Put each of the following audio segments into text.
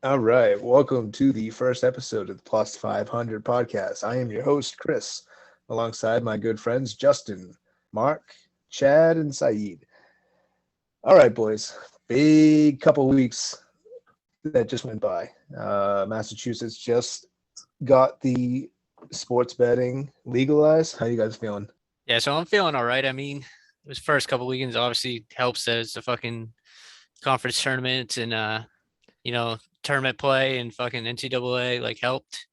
All right, welcome to the first episode of the Plus 500 podcast. I am your host, Chris, alongside my good friends Justin, Mark, Chad, and Saeed. All right, boys, big couple weeks that just went by. Massachusetts just got the sports betting legalized. How you guys feeling? Yeah, so I'm feeling all right. I mean, it was first couple weekends obviously helps that it's a fucking conference tournament and tournament play and fucking NCAA like helped.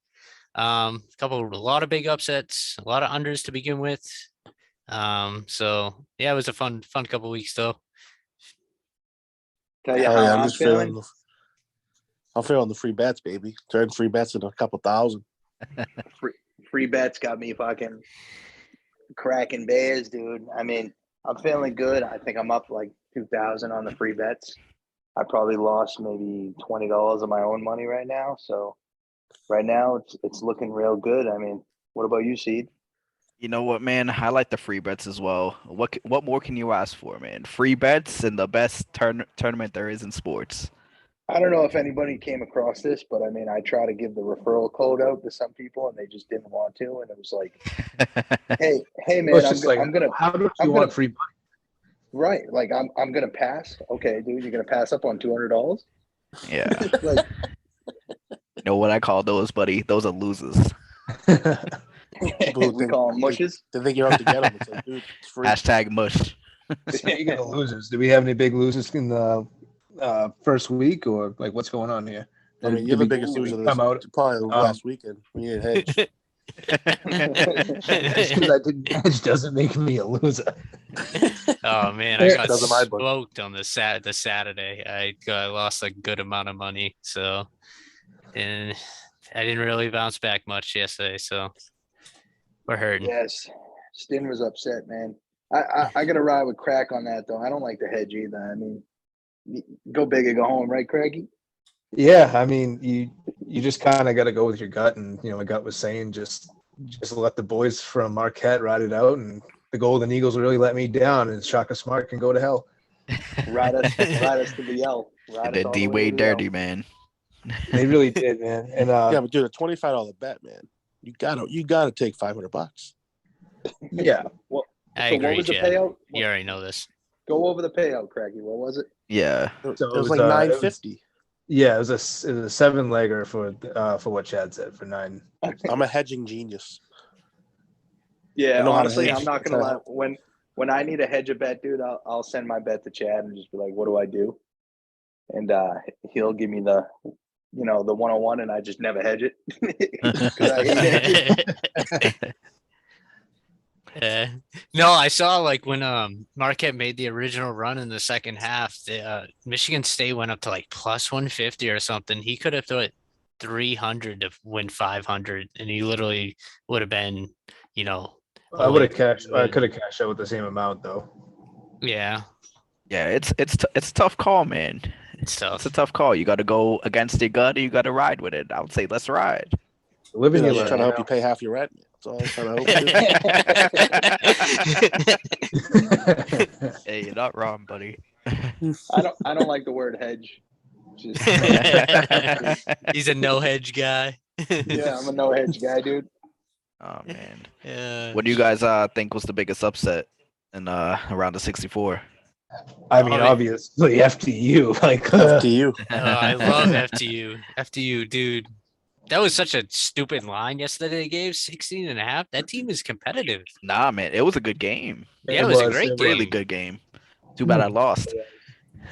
A lot of big upsets, a lot of unders to begin with. So yeah, it was a fun couple weeks though. Tell you Hell how yeah, I'm feeling. I'm feeling the free bets, baby. Turn free bets into a couple thousand. Free bets got me fucking cracking bears, dude. I mean, I'm feeling good. I think I'm up like 2,000 on the free bets. I probably lost maybe $20 of my own money right now. So right now it's looking real good. I mean, what about you, Seed? You know what, man? I like the free bets as well. What more can you ask for, man? Free bets and the best tournament there is in sports. I don't know if anybody came across this, but I mean, I try to give the referral code out to some people, and they just didn't want to. And it was like, hey, man, I'm gonna. How do I'm you gonna want free money? right, like I'm gonna pass. Okay, dude, you're gonna pass up on $200. Yeah. Like, You know what I call those, buddy? Those are losers. we call them mushes. They think you're out to get them. It's like, dude, it's free. Hashtag mush. Speaking of losers, do we have any big losers in the first week, or like what's going on here? I mean, you're the biggest loser this come out probably last weekend when you didn't hedge. just because I didn't hedge doesn't make me a loser. Oh man, I got Doesn't my book. smoked on the Saturday. I lost a good amount of money, so and I didn't really bounce back much yesterday, so we're hurting. Yes, Stin was upset, man. I got to ride with Crack on that though. I don't like to hedge either. I mean, go big or go home, right, Craigie? Yeah, I mean, you just kind of got to go with your gut, and my gut was saying just let the boys from Marquette ride it out, and the Golden Eagles really let me down, and Shaka Smart can go to hell. Ride us to the L. Ride us The all D the way Wade to the L. dirty, man. They really did, man. And Yeah, but dude, a $25 bet, man. You gotta take $500. yeah, Well, I so agree, what was the Chad. payout? You already know this. Go over the payout, Craigie. What was it? Yeah. It So was it like was, $950. yeah, it was a 7-legger for what Chad said for 9. I'm a hedging genius. Yeah, I know how to honestly, hedge. I'm not gonna lie. When I need a hedge a bet, dude, I'll send my bet to Chad and just be like, "What do I do?" And he'll give me the 101, and I just never hedge it. 'Cause I hate it. No, I saw like when Marquette made the original run in the second half, the Michigan State went up to like plus 150 or something. He could have thrown it 300 to win 500, and he literally would have been, I would have cashed. I could have cashed out with the same amount though. Yeah, Yeah, it's a tough call, man. it's tough. It's a tough call. You got to go against your gut, or you got to ride with it. I would say let's ride. Live in You know, your just trying to help you pay half your rent. That's all I'm trying to help you. Hey, you're not wrong, buddy. I don't like the word hedge. Just, He's a no hedge guy. yeah, I'm a no hedge guy, dude. Oh man. Yeah. What do you guys think was the biggest upset in around the 64? I mean, obviously FTU. Like Up to you. I love FTU. FTU, dude. That was such a stupid line yesterday they gave 16 and a half. That team is competitive. Nah, man, it was a good game. Yeah, it was a great game. Really good game. Too bad I lost.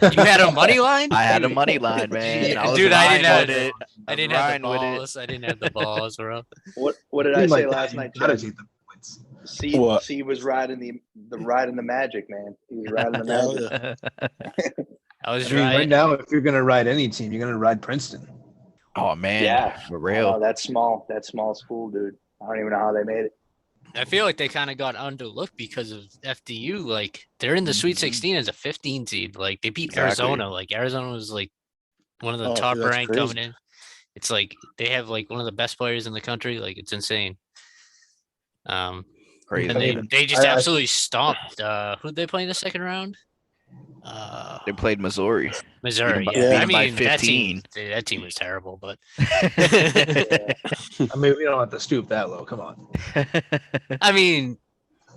You had a money line? I had a money line, man. Yeah, I was dude, I didn't riding have with it. I didn't have the riding with it. balls. I didn't have the balls, bro. What did I say last night, Gotta Chad? take the points. What? C was riding the magic, man. He was riding the Hell magic. yeah. I was I mean, right right. now, if you're gonna ride any team, you're gonna ride Princeton. Oh man, Yeah. for Oh, real. that small school, dude. I don't even know how they made it. I feel like they kind of got underlooked because of FDU. Like they're in the Sweet 16 as a 15 seed. Like they beat Exactly. Arizona. Like Arizona was like one of the Oh, top dude, that's ranked crazy. coming in. It's like they have like one of the best players in the country. Like it's insane. Crazy. And they just absolutely stomped. Who'd they play in the second round? They played Missouri. Missouri. by- Yeah, beat I 'em by mean that team. 15. That team was terrible, but Yeah. I mean, we don't have to stoop that low. Come on. I mean,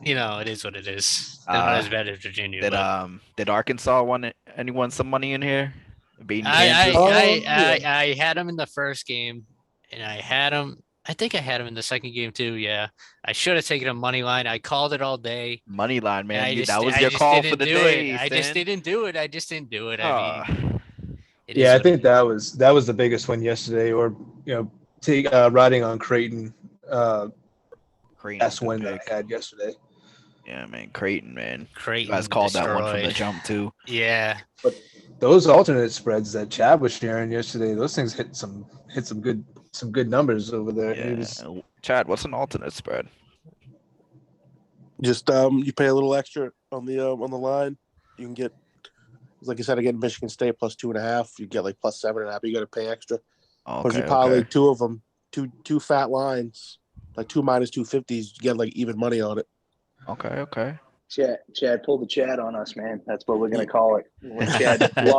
it is what it is. They're not as bad as Virginia, Did but did Arkansas won anyone some money in here? Beating I Kansas. I had him in the first game, and I had him. I think I had him in the second game too. Yeah, I should have taken a money line. I called it all day. Money line, And man. That was your just call for didn't the do day. it. I just Stan. didn't do it. I just didn't do it. I Ah, mean, it is Yeah, I what it think that was the biggest win yesterday, or take riding on Creighton. Creighton's Best good win that pick. I had yesterday. Yeah, man. Creighton, man. Creighton You guys called that one from the destroyed. jump too. Yeah, Those alternate spreads that Chad was sharing yesterday, those things hit some good numbers over there. He Yeah. was, Chad, what's an alternate spread? Just you pay a little extra on the line. You can get, like I said, I get Michigan State plus 2.5. You get like plus 7.5. You got to pay extra. But if Okay, you parlay okay. two of them, two fat lines, like 2 minus 250s, you get like even money on it. Okay. Chad pulled the Chad on us, man. That's what we're gonna call it. When Chad Hashtag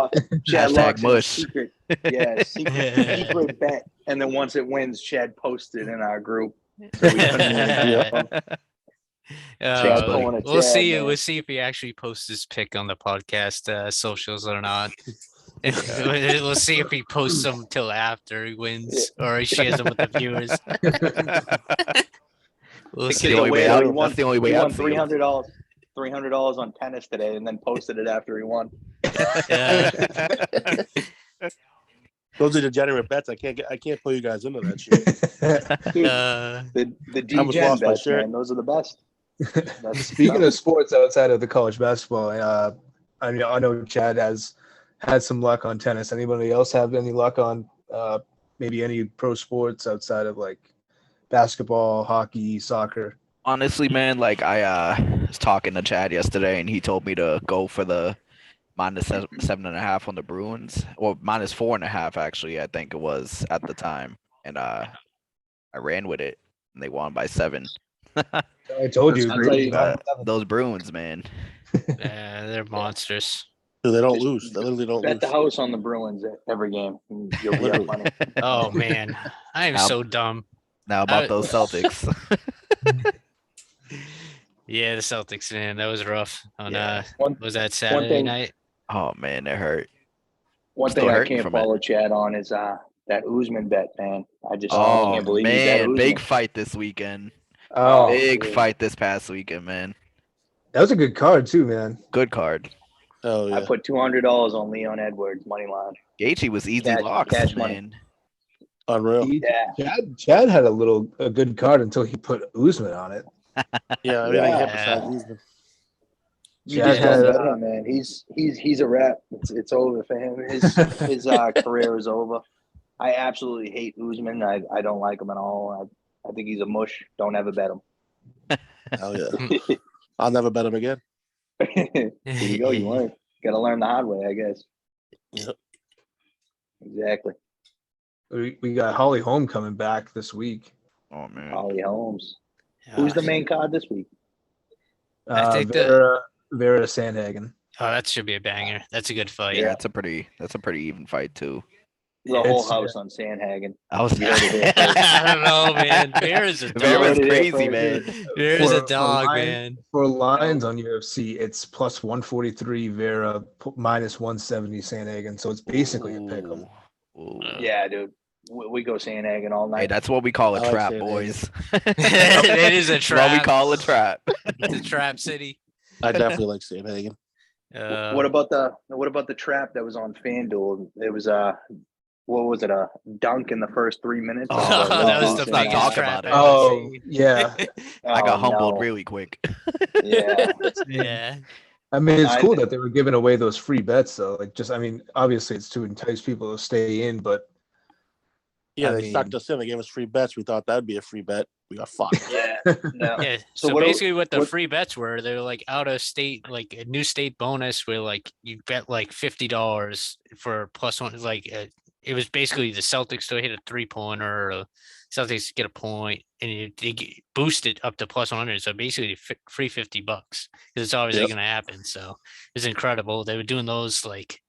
locks in a mush. secret bet, and then once it wins, Chad posted in our group. So we couldn't even Chad's pulling a we'll Chad, see. man. We'll see if he actually posts his pick on the podcast socials or not. We'll see if he posts them till after he wins or he shares them with the viewers. We'll The see. kid's a only way weirdo. out. He That's won, the only way he out, won Field. $300 on tennis today, and then posted it after he won. Yeah. Those are degenerate bets. I can't pull you guys into that shit. Dude, Uh, the I almost DGen lost my bets, shirt. man, those are the best. That's Speaking of sports outside of the college basketball, I know Chad has had some luck on tennis. Anybody else have any luck on maybe any pro sports outside of like basketball, hockey, soccer? Honestly, man, like I was talking to Chad yesterday, and he told me to go for the minus 7.5 on the Bruins, or minus 4.5 actually. I think it was at the time, and I ran with it, and they won by 7. I told you, I'll tell you- Those Bruins, man. yeah, they're monsters. So they don't Just lose. They literally don't Bet lose. the house on the Bruins every game. And you'll be up money. Oh man, I am Now- so dumb. Now about those Celtics. Yeah, the Celtics, man, that was rough. On Yeah. was that Saturday thing- night? Oh man, it hurt. One Still thing I hurting can't from it. follow Chad on is that Usman bet, man. I just Oh can't believe he bet man, Usman. big fight this weekend. Oh, Big yeah. fight this past weekend, man. that was a good card too, man. Good card. Oh yeah. I put $200 on Leon Edwards money line. Gaethje was easy Cash- locks, cash money. man. Unreal. Yeah, Chad had a good card until he put Usman on it. Yeah, I mean, I Yeah. can't besides Usman. you Chad just had, don't bet him, man. He's a wrap. It's over for him. His career is over. I absolutely hate Usman. I don't like him at all. I think he's a mush. Don't ever bet him. Hell yeah. I'll never bet him again. There you go. You learn. Got to learn the hard way, I guess. Yep. Exactly. We got Holly Holm coming back this week. Oh man. Holly Holmes. Who's the main card this week? I think Vera Sandhagen. Oh, that should be a banger. That's a good fight. Yeah, that's a pretty even fight too. The whole It's- house on Sandhagen. I was You heard it here first. I don't know, man. Vera's a Vera's dog. crazy, man. Vera's a For dog, line- man. For lines on UFC, it's plus 143 Vera, minus 170 Sandhagen. So it's basically a pick 'em. Ooh. Yeah, dude. We go Sandhagen all night. Hey, that's what we call a I like trap, Sandhagen. boys. It is a That's what we trap. call a trap. It's a trap city. I definitely like Sam Hagen. What about the trap that was on FanDuel? It was what was it, a dunk in the first 3 minutes? Oh, that was let's the not biggest talk trap about it. I've ever Oh, seen. yeah. I got Oh, humbled no. really quick. Yeah. Yeah. I mean, it's I cool think- that they were giving away those free bets, though. Like, I mean, obviously it's to entice people to stay in, but Yeah, I they mean- sucked us in. They gave us free bets. We thought that'd be a free bet. We got fucked. Yeah. No. Yeah. So So, what do- basically what the what- free bets were, they're like out of state, like a new state bonus where like you bet like $50 for plus one, like it was basically the Celtics to hit a 3-pointer, or Celtics get a point, and they get boosted up to plus 100. So basically, free $50 because it's obviously going to happen. So it's incredible. They were doing those like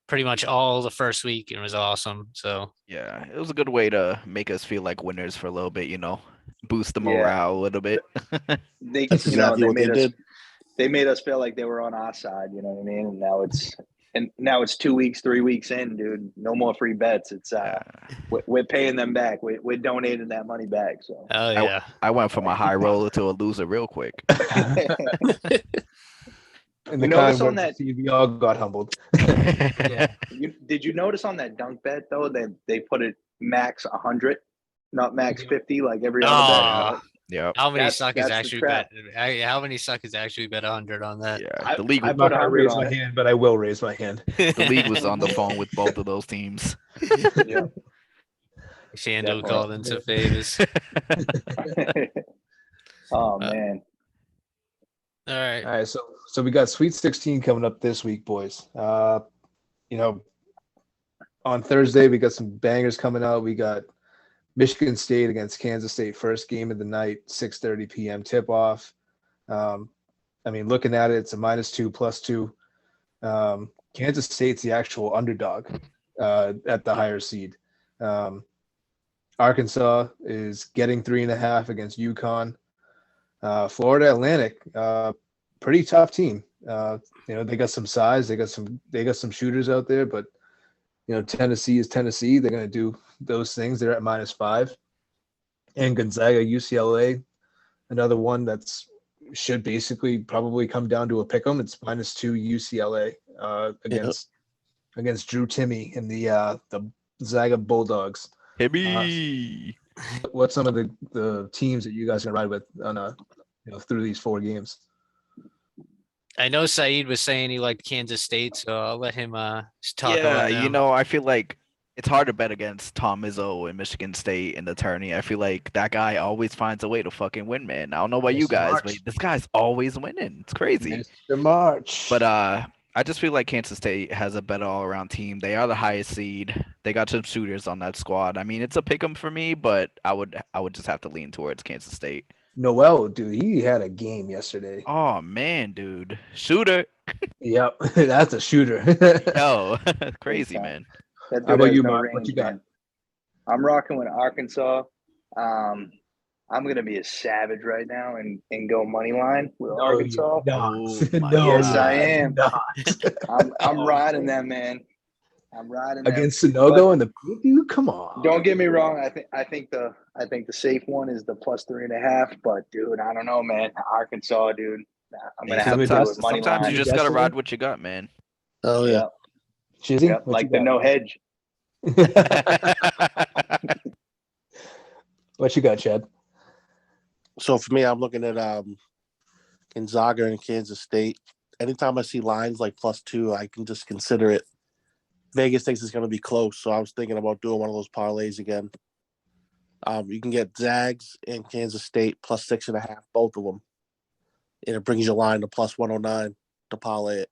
pretty much all the first week, and it was awesome. So Yeah, it was a good way to make us feel like winners for a little bit, boost the Yeah. morale a little bit. They, That's exactly what they did. They made us feel like they were on our side. You know what I mean? And now it's 2 weeks, 3 weeks in, dude. No more free bets. It's we're paying them back. We're donating that money back. So oh yeah, I went from a high roller to a loser real quick. In the notice kind on where that- we all got humbled. yeah. did you notice on that dunk bet though that they put it max 100, not max 50 like every other bet? Yeah. How many That's- suckers that's the actually trap. bet? How many suckers actually bet 100 on that? Yeah. The league I I'm not put gonna 100 raise on my it. hand, but I will raise my hand. the league was on the phone with both of those teams. Yeah. Shando Definitely. called in some favors. Oh man. All right. All right, so we got Sweet 16 coming up this week, boys. On Thursday we got some bangers coming out. We got Michigan State against Kansas State, first game of the night, 6:30 p.m. tip off. Looking at it, it's a -2, +2. Kansas State's the actual underdog at the higher seed. Arkansas is getting 3.5 against UConn. Florida Atlantic, pretty tough team. They got some size, they got some shooters out there, but Tennessee is Tennessee. They're going to do those things. They're at -5. And Gonzaga, UCLA, another one that's should basically probably come down to a pick 'em. It's -2 UCLA against Drew Timme and the Gonzaga Bulldogs. Hibby. What's some of the teams that you guys are going to ride with on through these 4 games? I know Saeed was saying he liked Kansas State, so I'll let him just talk about them. I feel like it's hard to bet against Tom Izzo and Michigan State in the tourney. I feel like that guy always finds a way to fucking win, man. I don't know about you Mr. guys, March. but this guy's always winning. It's crazy. Mr. March. But I just feel like Kansas State has a better all-around team. They are the highest seed. They got some shooters on that squad. I mean, it's a pick 'em for me, but I would just have to lean towards Kansas State. Noel, dude, he had a game yesterday. Oh man, dude, shooter. Yep, that's a shooter. Yo, crazy man. That dude How about has you, no Mark? What range, you got? man. I'm rocking with Arkansas. I'm gonna be a savage right now and go money line with Arkansas. Oh, my Yes, God. I am. I'm Oh. riding them, man. I'm riding them. Against Sonogo and the dude, come on. Don't get me wrong. I think the safe one is the +3.5. But dude, I don't know, man. Arkansas, dude. I'm gonna have to do it money Sometimes line. you just gotta ride what you got, man. Oh yeah. Chizzy, Yeah, what like you the got? no hedge. What you got, Chad? So for me, I'm looking at Gonzaga and Kansas State. Anytime I see lines like +2, I can just consider it. Vegas thinks it's going to be close, so I was thinking about doing one of those parlays again. You can get Zags and Kansas State +6.5, both of them, and it brings your line to +109 to parlay it.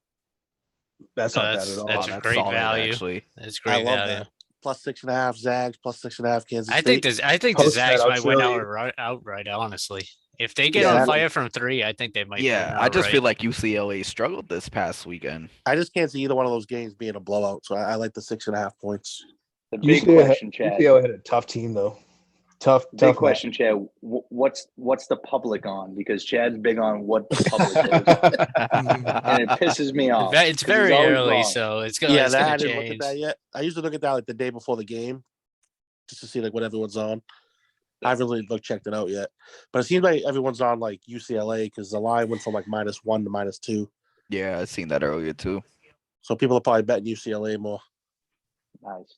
That's not bad at all. That's That's great solid, value. actually. That's I great love value. that. +6.5 Zags, +6.5 Kansas I State. think the Post that, Zags I'll might win show you. outright. Honestly, if they get Yeah, on that's- fire from 3, I think they might. Yeah, win I just outright. feel like UCLA struggled this past weekend. I just can't see either one of those games being a blowout, so I like the 6.5 points. The big UCLA question, Chad. UCLA had a tough team though. Tough Big question, Chad. What's the public on? Because Chad's big on what the public is, and it pisses me off. It's 'cause he's very always early, wrong. so it's gonna. Yeah, it's that gonna I didn't look at change. that yet. I usually look at that like the day before the game, just to see like what everyone's on. I haven't really checked it out yet, but it seems like everyone's on like UCLA because the line went from like -1 to -2. Yeah, I seen that earlier too. So people are probably betting UCLA more. Nice.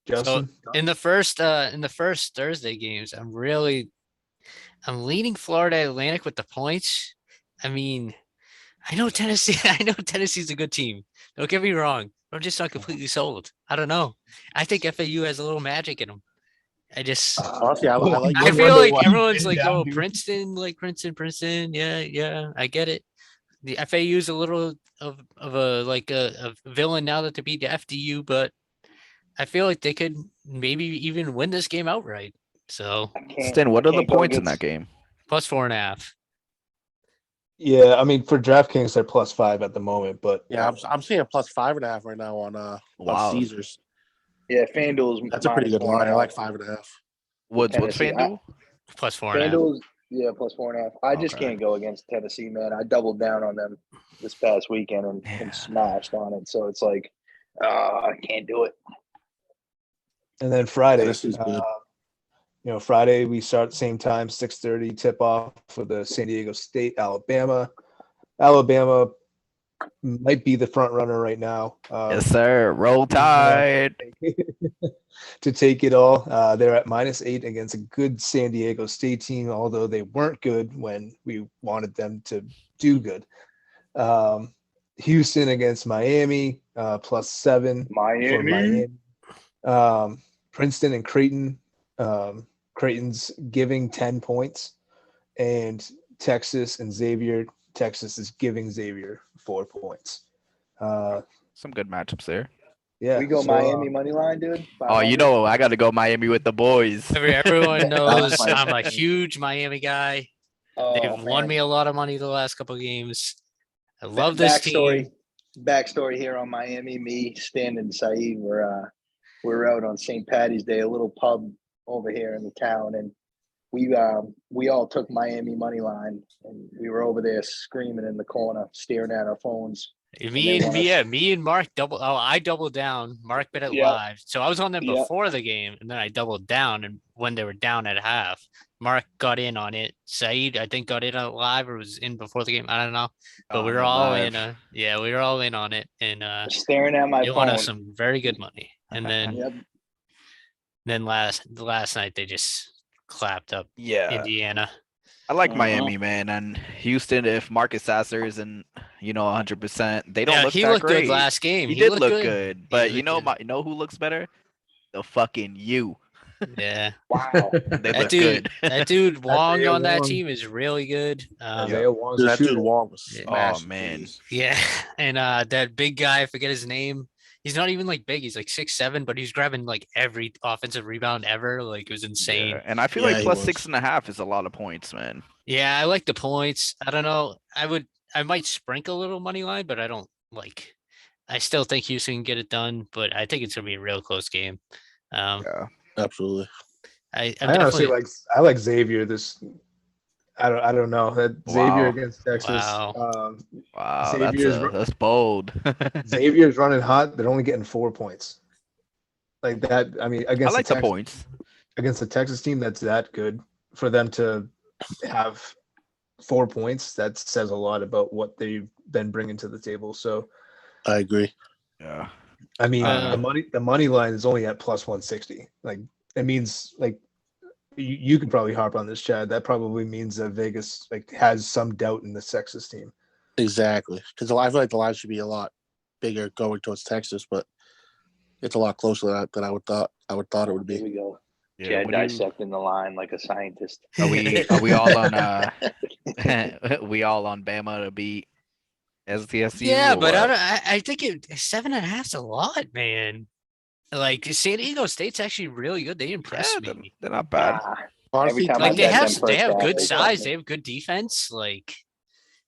Justin. In the first Thursday games, I'm leaning Florida Atlantic with the points. I mean, I know Tennessee. I know Tennessee's a good team. Don't get me wrong. I'm just not completely sold. I don't know. I think FAU has a little magic in them. I just. Honestly, I like. I One feel wonder like why everyone's he's like, down, oh, dude. Princeton. Yeah. I get it. The FAU is a little of a villain now that they beat the FDU, but I feel like they could maybe even win this game outright. So Stin, what I are the can't go points in that against- game? plus 4.5. Yeah, I mean for DraftKings they're +5 at the moment, but Yeah, I'm seeing a +5.5 right now on Wow. Caesars. Yeah, FanDuel's That's a pretty good line. I like 5.5. What's Tennessee. FanDuel? Plus 4.5. FanDuel's plus 4.5. I just Okay. can't go against Tennessee, man. I doubled down on them this past weekend and Yeah. smashed on it. So it's like, I can't do it. and then Friday, Tennessee's good. Friday we start at the same time, 6:30 tip off for the San Diego State, Alabama. Alabama might be the front runner right now. Yes, sir. Roll Tide. To take it all. They're at -8 against a good San Diego State team, although they weren't good when we wanted them to do good. Houston against Miami, +7 for Miami. Miami. Princeton and Creighton. Creighton's giving 10 points, and Texas and Xavier. Texas is giving Xavier 4 points. Some good matchups there. Yeah, We go so, Miami money line, dude. Oh, you 500. know, I got to go Miami with the boys. Everyone knows Miami. I'm a huge Miami guy. Oh, They've won man. me a lot of money the last couple of games. I love this team. Backstory here on Miami. Me, Stan, and Saeed we're out on St. Patty's Day, a little pub over here in the town, and we all took Miami money line, and we were over there screaming in the corner, staring at our phones. Me they want us- and Mark I doubled down. Mark bet it Yeah. live. So I was on them Yeah. before the game, and then I doubled down. And when they were down at half, Mark got in on it. Saeed, I think, got in on it live or was in before the game. I don't know. But we were all live. we were all in on it. And staring at my it won phone. us some very good money. And then Yep. last night they just clapped up Yeah. Indiana. I like Uh-huh. Miami, man, and Houston. If Marcus Sasser isn't, 100%, they don't Yeah, look he that looked great. good last game. He did looked look good, but looked you know, good. you know who looks better? The fucking you. Yeah. Wow. They That look dude, good. that dude Wong Isaiah on that Wong. team is really good. Isaiah Wong's Dude, a that dude shooter. Wong was Yeah. smashing. Oh, man. threes. Yeah, and that big guy, I forget his name. He's not even like big. He's like 6'7", but he's grabbing like every offensive rebound ever. Like it was insane. Yeah, and I feel Yeah, like he plus was. 6.5 is a lot of points, man. Yeah, I like the points. I don't know. I might sprinkle a little money line, but I don't like. I still think Houston can get it done, but I think it's gonna be a real close game. Yeah. Absolutely. I'm I honestly definitely. I like Xavier. I don't know that Xavier Wow. against Texas. Wow. Wow, Xavier's that's bold. Xavier's running hot. They're only getting 4 points. Like that. I mean, I against like the the Texas, points. against the Texas team, that's that good for them to have 4 points. That says a lot about what they've been bringing to the table. So, I agree. Yeah. I mean, Uh, the money line is only at plus 160. Like it means like you could probably harp on this, Chad. That probably means that Vegas like has some doubt in the Texas team. Exactly. Because I feel like the line should be a lot bigger going towards Texas, but it's a lot closer than I would thought it would Here be. we go. Yeah. Chad What do you- dissecting the line like a scientist. are we all on we all on Bama to beat SDSU? Yeah, or but what? I think 7.5's a lot, man. Like San Diego State's actually really good. They impressed Yeah, me. they're not bad. Honestly, time Like I they bet have them first half, good they size. fucking- They have good defense. Like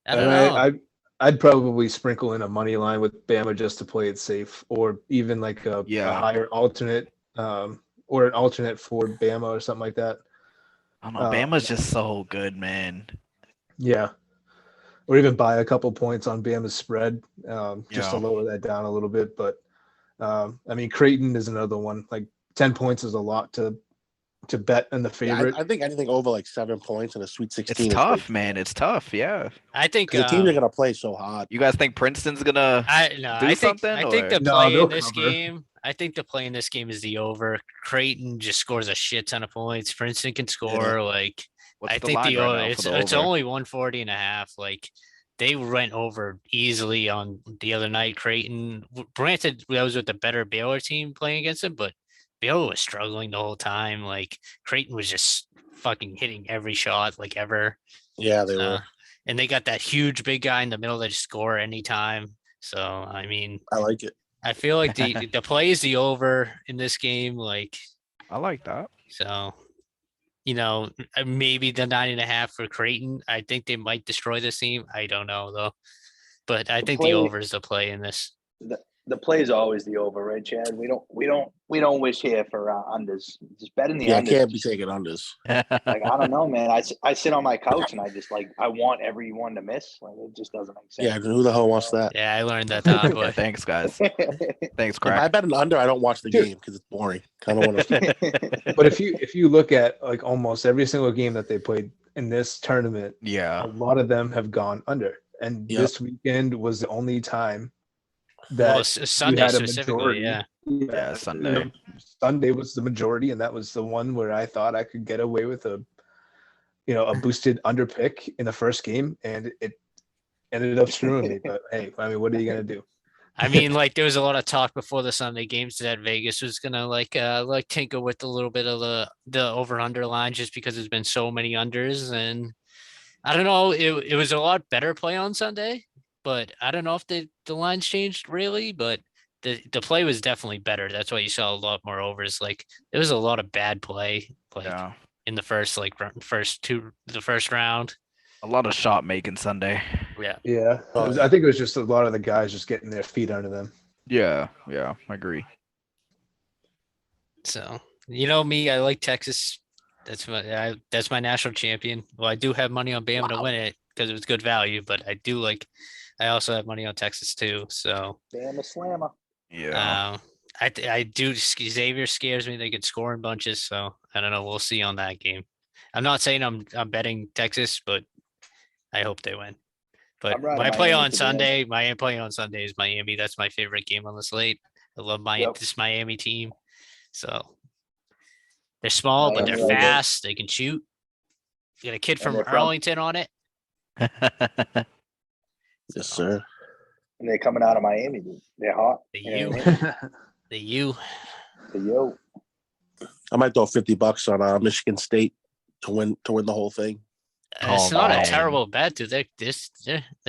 I And don't know. I'd probably sprinkle in a money line with Bama just to play it safe, or even like a Yeah. higher alternate, or an alternate for Bama or something like that. I don't know. Bama's just so good, man. Yeah, or even buy a couple points on Bama's spread, just to Yeah. lower that down a little bit. But I mean, Creighton is another one. Like 10 points is a lot to bet in the yeah, favorite. I think anything over like 7 points in a Sweet 16 It's is tough, big. man. It's tough. Yeah. I think The teams are gonna play so hard. You guys think Princeton's gonna do do something? I think or- the No, play they'll in this cover. game. I think the play in this game is the over. Creighton just scores a shit ton of points. Princeton can score. Like What's I the think line the right over. now It's for the it's over? only 140.5. Like they went over easily on the other night. Creighton. Granted, that was with the better Baylor team playing against them, but Baylor was struggling the whole time. Like Creighton was just fucking hitting every shot like ever. Yeah, they were. And they got that huge big guy in the middle that just score anytime. So I mean, I like it. I feel like the play is the over in this game. Like, I like that. so, maybe the 9.5 for Creighton. I think they might destroy this team. I don't know though, but I The think play- the over is the play in this. The play is always the over, right, Chad? We don't wish here for unders. Just bet in the Yeah, I unders. can't be taking unders. Like, I don't know, man. I sit on my couch and I just I want everyone to miss. Like, it just doesn't make sense. Yeah, who the hell wants that? Yeah, I learned that the hard Yeah, way. thanks, guys. Thanks, If I Crack. bet an under, I don't watch the game because it's boring. I don't want to. But if you look at like almost every single game that they played in this tournament, Yeah. a lot of them have gone under. And Yep. this weekend was the only time Well, that it's you Sunday had a specifically, majority. yeah. Yeah, Sunday. Sunday was the majority, and that was the one where I thought I could get away with a boosted under pick in the first game, and it ended up screwing me. But hey, I mean, what are you gonna do? I mean, like there was a lot of talk before the Sunday games that Vegas was gonna like tinker with a little bit of the over under line just because there's been so many unders, and I don't know, it was a lot better play on Sunday, but I don't know if the lines changed really, but the play was definitely better. That's why you saw a lot more overs. Like there was a lot of bad play Yeah. in the first first round. A lot of shot making Sunday. Yeah. Yeah, Oh, I think it was just a lot of the guys just getting their feet under them. Yeah. I agree. So me, I like Texas. That's my national champion. Well, I do have money on Bama to win it because it was good value, but I also have money on Texas too. So Damn a slammer. Yeah. I do. Xavier scares me. They could score in bunches. So I don't know. We'll see on that game. I'm not saying I'm betting Texas, but I hope they win. But I'm riding my play Miami on to the end. Sunday, my play on Sunday is Miami. That's my favorite game on the slate. I love Yep. this Miami team. So they're small, but Miami they're all day. fast. They can shoot. You got a kid And from they're from- Arlington on it. Yes, sir. And they're coming out of Miami, dude. They're hot. The You know U. what I mean? The U. The yo. I might throw $50 on Michigan State to win the whole thing. It's Oh, not man. a terrible bet, dude. They're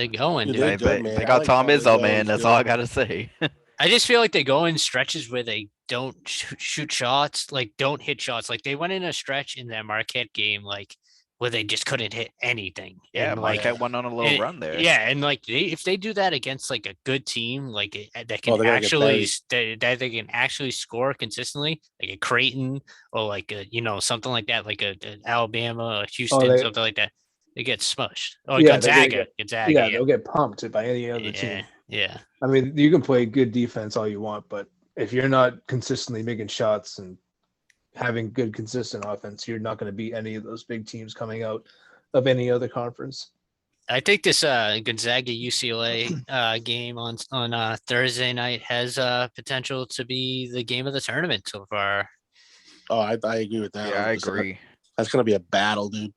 going, Dude, dude. they're good, man. They I got like Tom Tom Izzo, Izzo. man. He's That's good. all I gotta say. I just feel like they go in stretches where they don't shoot shots, like don't hit shots. Like they went in a stretch in that Marquette game, like where they just couldn't hit anything. Yeah, and like Marquette went on a little and- run there. Yeah, and like if they do that against like a good team, like that they're can gonna get actually buried. that they can actually score consistently, like a Creighton or like a something like that, like a Alabama, a Houston, something like that. They get smushed. Oh, Yeah, they're gonna Gonzaga, Gonzaga. yeah, Yeah, they'll get pumped by any other yeah, team. yeah. I mean, you can play good defense all you want, but if you're not consistently making shots and having good consistent offense, you're not going to beat any of those big teams coming out of any other conference. I think this Gonzaga UCLA game on Thursday night has potential to be the game of the tournament so far. Oh, I agree with that. Yeah, I 100%. agree. That's gonna be a battle, dude.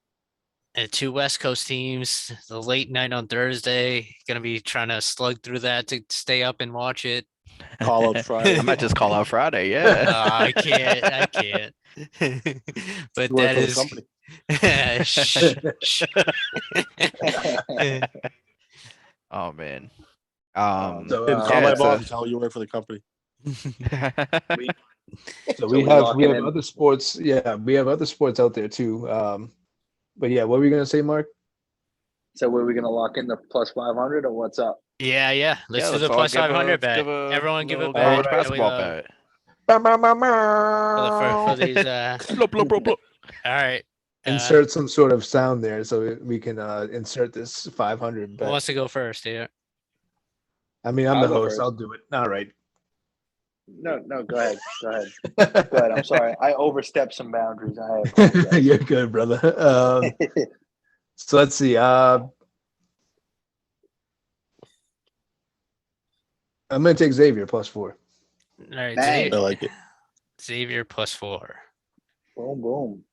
Two West Coast teams, the late night on Thursday, gonna be trying to slug through that to stay up and watch it. Call out Friday. I might just call out Friday. Yeah. I can't. But You work that for the is. company. Shh. Oh man. So, Didn't call yeah, my it's boss a- and tell you work for the company. So we we have locking in. other sports. Yeah, we have other sports out there too. But yeah, what were you gonna say, Mark? So were we gonna lock in the plus 500 or what's up? Yeah. Let's do the all plus give 500 bet. give Everyone give a little bet. college That we basketball love. bet. For these. Blah, blah, blah, blah. All right. Insert some sort of sound there so we can insert this 500 Who bet. wants to go first here? I mean, I'm I'll the go host. first. I'll do it. All right. No, go ahead. Go ahead. I'm sorry. I overstepped some boundaries. I apologize. You're good, brother. So let's see. I'm gonna take Xavier +4. All right. Bang. I like it. Xavier +4. Boom.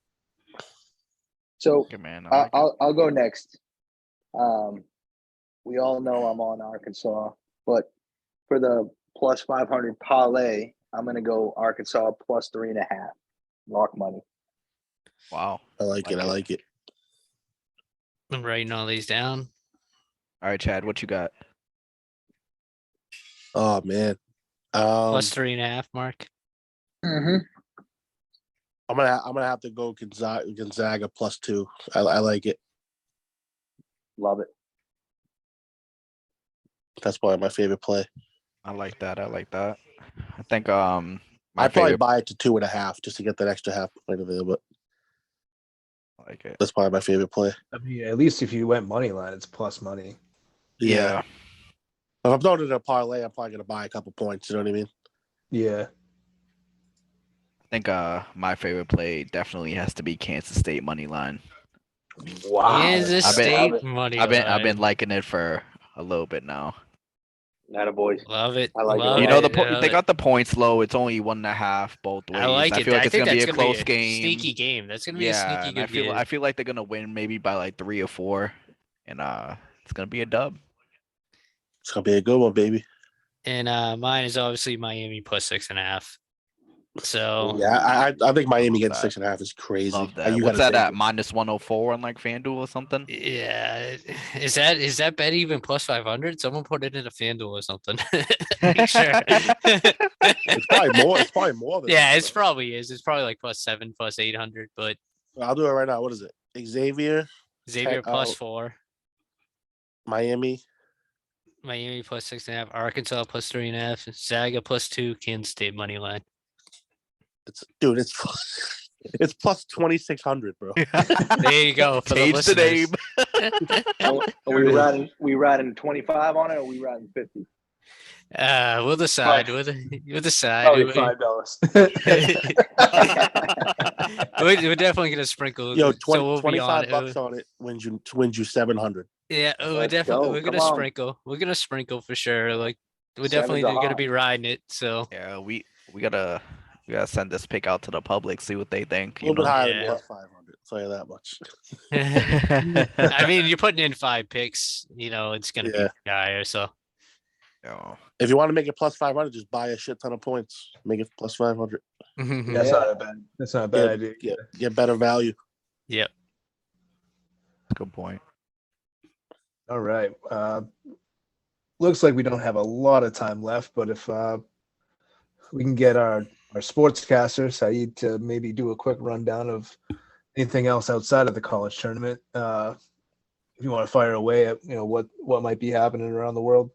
So Good man. I like it. I'll go next. We all know I'm on Arkansas, but for the plus 500 parlay, I'm gonna go Arkansas +3.5. Lock money. Wow. I like it. I like it. I'm writing all these down. All right, Chad, what you got? Oh man, plus 3.5, Mark. Mm-hmm. I'm gonna have to go Gonzaga +2. I like it. Love it. That's probably my favorite play. I like that. I think I'd my probably favorite. buy it to 2.5 just to get that extra half point of it, but I like it. that's probably my favorite play. I mean, at least if you went money line, it's plus money. Yeah. If I'm throwing it in a parlay, I'm probably gonna buy a couple points. You know what I mean? Yeah. I think my favorite play definitely has to be Kansas State money line. Wow. Kansas I've been- State money I've been line. liking it for a little bit now. Not a boys. Love it. I like it. love You know it, they love it. got the points low. It's only 1.5 both ways. I like it. feel like I it's think gonna be that's a close game. Sneaky game. That's gonna be a Yeah, sneaky and good game. I feel like they're gonna win maybe by like 3 or 4, and it's gonna be a dub. It's gonna be a good one, baby. And mine is obviously Miami plus 6.5. So Yeah, I think Miami Love getting that. 6.5 is crazy. Love that. You What's gotta that take at? it. -104 on like FanDuel or something? yeah, is that bet even plus 500? Someone put it in a FanDuel or something. Make sure. It's probably more. It's probably more than Yeah, that, it's bro. probably is. It's probably like +7, plus 800. But I'll do it right now. What is it? Xavier, Xavier plus oh. 4, Miami. Miami plus 6.5, Arkansas plus 3.5, Zaga plus 2, Kansas State money line. It's it's plus 2,600, bro. There you go for Change the the listeners. name. We riding 25 on it, or we riding 50? We'll decide. We'll decide. Probably We- $5. we're definitely gonna sprinkle. Yo, so we'll be on $25 on it wins you 700. Yeah, we're Let's definitely go. we're Come gonna on. sprinkle. We're gonna sprinkle for sure. Like we're Sevens definitely are gonna hot. be riding it. So Yeah, we gotta send this pick out to the public, see what they think. A little bit higher than Yeah. plus 500. I'll tell you that much. I mean, you're putting in 5 picks. You know, it's gonna Yeah. be higher. So Yeah. If you want to make it plus 500, just buy a shit ton of points. Make it plus 500. That's not a bad. That's not a bad idea. Get better value. Yep. Good point. All right. Looks like we don't have a lot of time left, but if we can get our sportscaster Saeed to maybe do a quick rundown of anything else outside of the college tournament. If you want to fire away at what might be happening around the world.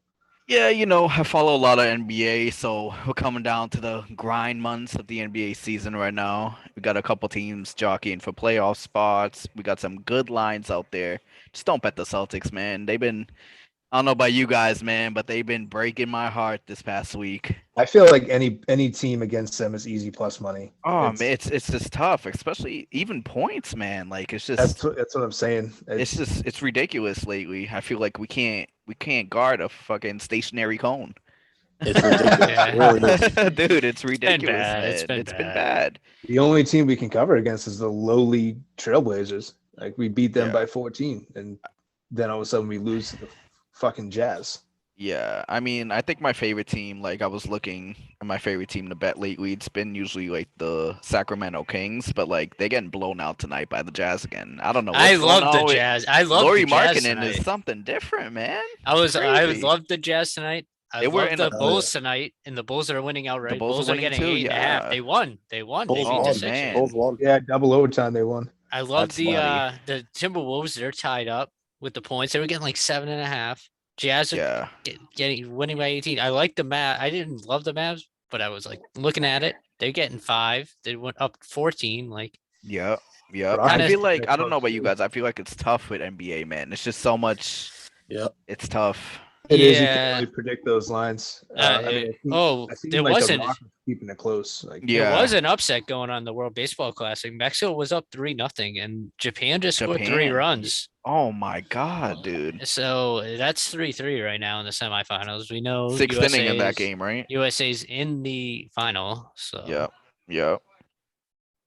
Yeah, I follow a lot of NBA, so we're coming down to the grind months of the NBA season right now. We got a couple teams jockeying for playoff spots. We got some good lines out there. Just don't bet the Celtics, man. I don't know about you guys, man, but they've been breaking my heart this past week. I feel like any team against them is easy plus money. Oh man, it's just tough, especially even points, man. Like it's just That's what I'm saying. it's ridiculous lately. I feel like we can't guard a fucking stationary cone. It's ridiculous. Yeah. It really is. Dude, it's ridiculous, bad. man. It's been been bad. bad. The only team we can cover against is the lowly Trailblazers. Like we beat them Yeah. by 14, and then all of a sudden we lose to the fucking Jazz. Yeah, I mean, I think my favorite team, like I was looking at my favorite team to bet lately, it's been usually like the Sacramento Kings, but like they're getting blown out tonight by the Jazz again. I don't know. I what's going love the on with- Jazz. I love Laurie the Jazz Markkinen tonight. is something different, man. I crazy. loved the Jazz tonight. I They were love in the a- Bulls tonight, and the Bulls are winning outright. Bulls are winning getting too, 8.5. yeah. They won. They won. Bulls they beat won, the Sixers. man. Bulls won. Yeah, double overtime they won. I love That's the Timberwolves. They're tied up with the points. They were getting like 7.5. Jazz are Yeah, winning by 18. I like the Mavs. I didn't love the Mavs, but I was like looking at it. They're getting 5. They went up 14. Like yep. But I Kinda- feel like I don't know close about you too. guys. I feel like it's tough with NBA, man. It's just so much. Yep. It's tough. It is. You Yeah. can't really predict those lines. There wasn't. the Rockets keeping it close. Like, Yeah. There was an upset going on in the World Baseball Classic. Mexico was up 3-0, and Japan just scored 3 Japan. runs. Oh my god, dude. So that's 3-3 right now in the semifinals. We know Sixth inning in that USA's game, right? USA's in the final. So Yep.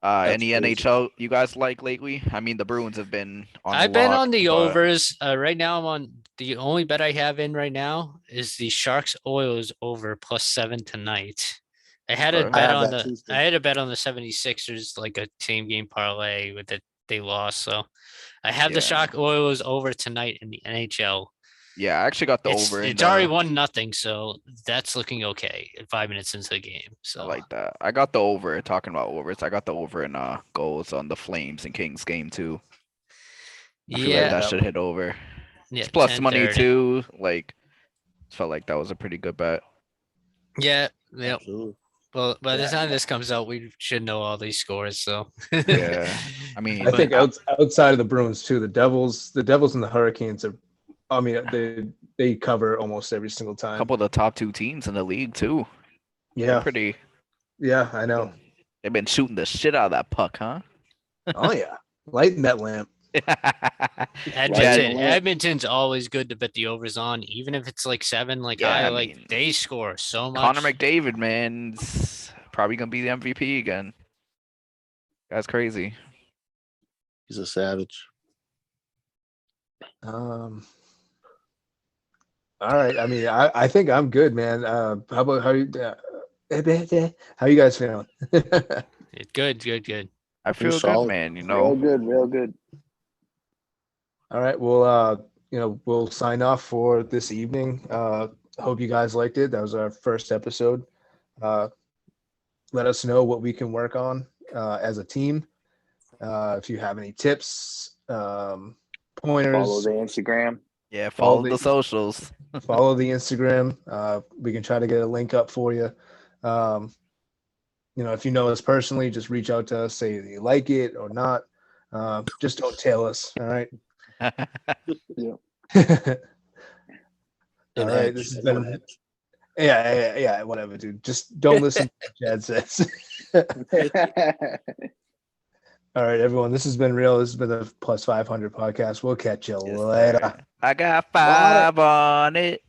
That's Any crazy. NHL you guys like lately? I mean, the Bruins have been on. I've been on the but- overs. Right now, I'm on the only bet I have in right now is the Sharks Oilers over +7 tonight. I had a Okay. bet I have on that the too, Steve. I had a bet on the 76ers, like a same game parlay with it. They lost. So I have the Yeah. Shark Oilers over tonight in the NHL. Yeah, I actually got the It's over. it's already 1-0, so that's looking okay at 5 minutes into the game. I So like that. I got the over. Talking about overs, I got the over in goals on the Flames and Kings game too. I feel like yeah, that should hit over. yeah, It's plus money 10:30. too. Like, felt like that was a pretty good bet. Yeah, yeah. Absolutely. Well, by the Yeah. time this comes out, we should know all these scores. So Yeah, I mean, I think But- outside of the Bruins too, the Devils and the Hurricanes are. I mean, they cover almost every single a time. couple of the top 2 teams in the league too. They're Yeah, pretty. yeah, I know. They've been shooting the shit out of that puck, huh? Oh yeah, lighting that lamp. Edmonton's always good to bet the overs on, even if it's like 7. Like Yeah, I like mean, they score so much. Connor McDavid, man, probably gonna be the MVP again. That's crazy. He's a savage. All right. I mean, I think I'm good, man. How about how you guys feeling? Good. I feel good, solid. man. Real good. All right. Well, we'll sign off for this evening. Hope you guys liked it. That was our first episode. Let us know what we can work on as a team. If you have any tips, pointers, Follow the Instagram. Yeah, Follow follow the socials. follow the Instagram. We can try to get a link up for you. If you know us personally, just reach out to us, say you like it or not. Just don't tail us. All right. Yeah. All right. This has been. Yeah, whatever, dude. Just don't listen to what Chad says. All right, everyone. This has been real. This has been the Plus 500 podcast. We'll catch you Yes, later. sir. I got 5 on it.